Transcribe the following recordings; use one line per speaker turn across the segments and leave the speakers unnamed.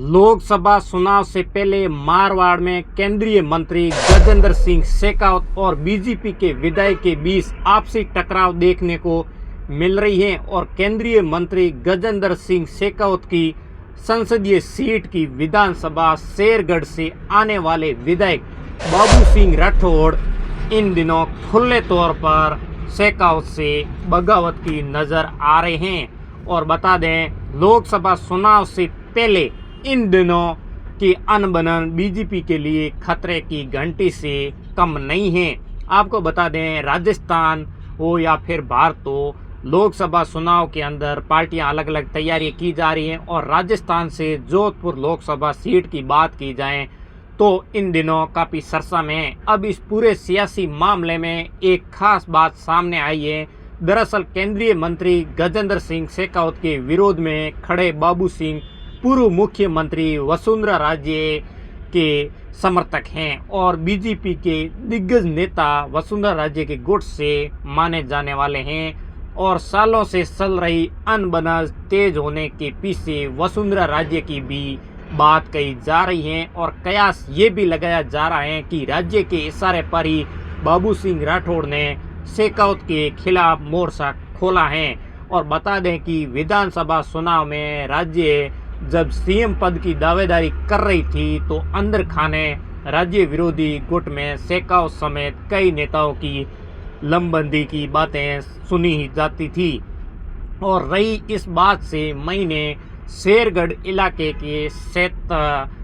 लोकसभा चुनाव से पहले मारवाड़ में केंद्रीय मंत्री गजेंद्र सिंह शेखावत और बीजेपी के विधायक के बीच आपसी टकराव देखने को मिल रही है और केंद्रीय मंत्री गजेंद्र सिंह शेखावत की संसदीय सीट की विधानसभा शेरगढ़ से आने वाले विधायक बाबू सिंह राठौड़ इन दिनों खुले तौर पर शेखावत से बगावत की नजर आ रहे हैं। और बता दें, लोकसभा चुनाव से पहले इन दिनों की अनबन बीजेपी के लिए खतरे की घंटी से कम नहीं है। आपको बता दें, राजस्थान हो या फिर भारत हो, लोकसभा चुनाव के अंदर पार्टियां अलग अलग तैयारी की जा रही हैं। और राजस्थान से जोधपुर लोकसभा सीट की बात की जाए तो इन दिनों काफ़ी चर्चा में है। अब इस पूरे सियासी मामले में एक खास बात सामने आई है। दरअसल केंद्रीय मंत्री गजेंद्र सिंह शेखावत के विरोध में खड़े बाबू सिंह पूर्व मुख्यमंत्री वसुंधरा राजे के समर्थक हैं और बीजेपी के दिग्गज नेता वसुंधरा राजे के गुट से माने जाने वाले हैं। और सालों से चल रही अनबन तेज होने के पीछे वसुंधरा राजे की भी बात कही जा रही है और कयास ये भी लगाया जा रहा है कि राज्य के इशारे पर ही बाबू सिंह राठौड़ ने शेखावत के खिलाफ मोर्चा खोला है। और बता दें कि विधानसभा चुनाव में राज्य जब सीएम पद की दावेदारी कर रही थी तो अंदर खाने राज्य विरोधी गुट में शेखावत समेत कई नेताओं की लमबंदी की बातें सुनी ही जाती थी। और रही इस बात से महीने शेरगढ़ इलाके के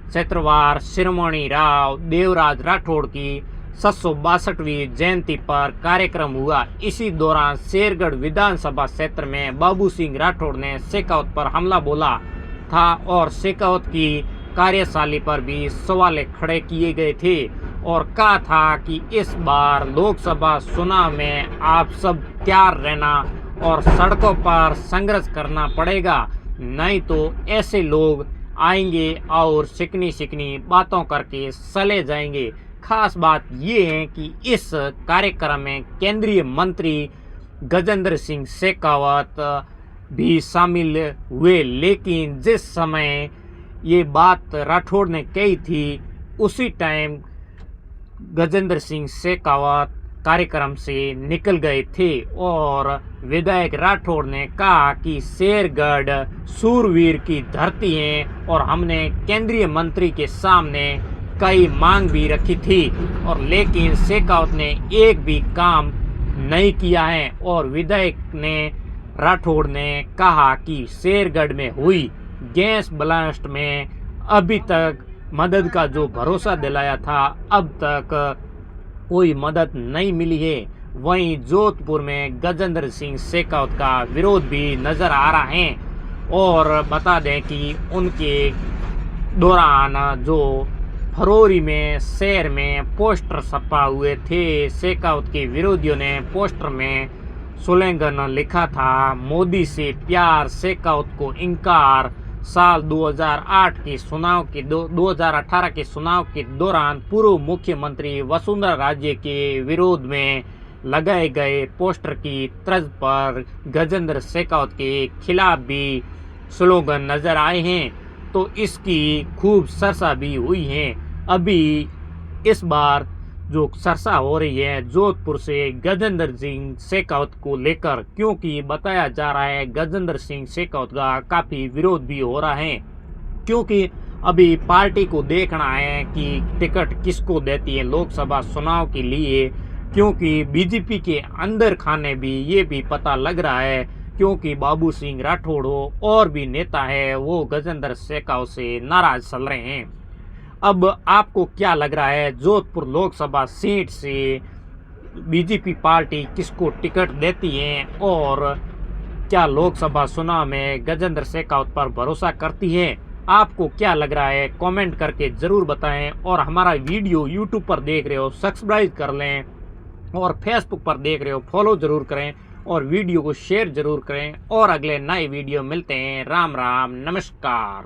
क्षेत्रवार शिरोमणि राव देवराज राठौड़ की 762वीं जयंती पर कार्यक्रम हुआ। इसी दौरान शेरगढ़ विधानसभा क्षेत्र में बाबू सिंह राठौड़ ने शेखावत पर हमला बोला था और शेखावत की कार्यशैली पर भी सवाल खड़े किए गए थे और कहा था कि इस बार लोकसभा चुनाव में आप सब तैयार रहना और सड़कों पर संघर्ष करना पड़ेगा, नहीं तो ऐसे लोग आएंगे और चिकनी बातों करके चले जाएंगे। खास बात ये है कि इस कार्यक्रम में केंद्रीय मंत्री गजेंद्र सिंह शेखावत भी शामिल हुए, लेकिन जिस समय ये बात राठौड़ ने कही थी उसी टाइम गजेंद्र सिंह शेखावत कार्यक्रम से निकल गए थे और विधायक राठौड़ ने कहा कि शेरगढ़ सूरवीर की धरती है और हमने केंद्रीय मंत्री के सामने कई मांग भी रखी थी और लेकिन शेखावत ने एक भी काम नहीं किया है। और विधायक ने राठौड़ ने कहा कि शेरगढ़ में हुई गैस ब्लास्ट में अभी तक मदद का जो भरोसा दिलाया था, अब तक कोई मदद नहीं मिली है। वहीं जोधपुर में गजेंद्र सिंह शेखावत का विरोध भी नजर आ रहा है। और बता दें कि उनके दौरान जो फरवरी में शहर में पोस्टर छपा हुए थे, शेखावत के विरोधियों ने पोस्टर में स्लोगन लिखा था, मोदी से प्यार शेखावत को इनकार। साल 2008 के चुनाव के 2018 के चुनाव के दौरान पूर्व मुख्यमंत्री वसुंधरा राजे के विरोध में लगाए गए पोस्टर की तर्ज पर गजेंद्र शेखावत के खिलाफ भी स्लोगन नजर आए हैं, तो इसकी खूब चर्चा भी हुई है। अभी इस बार जो चर्चा हो रही है जोधपुर से गजेंद्र सिंह शेखावत को लेकर, क्योंकि बताया जा रहा है गजेंद्र सिंह शेखावत का काफ़ी विरोध भी हो रहा है, क्योंकि अभी पार्टी को देखना है कि टिकट किसको देती है लोकसभा चुनाव के लिए, क्योंकि बीजेपी के अंदर खाने भी ये भी पता लग रहा है, क्योंकि बाबू सिंह राठौड़ और भी नेता है वो गजेंद्र शेखावत से नाराज चल रहे हैं। अब आपको क्या लग रहा है, जोधपुर लोकसभा सीट से बीजेपी पार्टी किसको टिकट देती है और क्या लोकसभा चुनाव में गजेंद्र शेखावत पर भरोसा करती है? आपको क्या लग रहा है कमेंट करके ज़रूर बताएं। और हमारा वीडियो यूट्यूब पर देख रहे हो सब्सक्राइब कर लें और फेसबुक पर देख रहे हो फॉलो ज़रूर करें और वीडियो को शेयर ज़रूर करें। और अगले नए वीडियो मिलते हैं। राम राम, नमस्कार।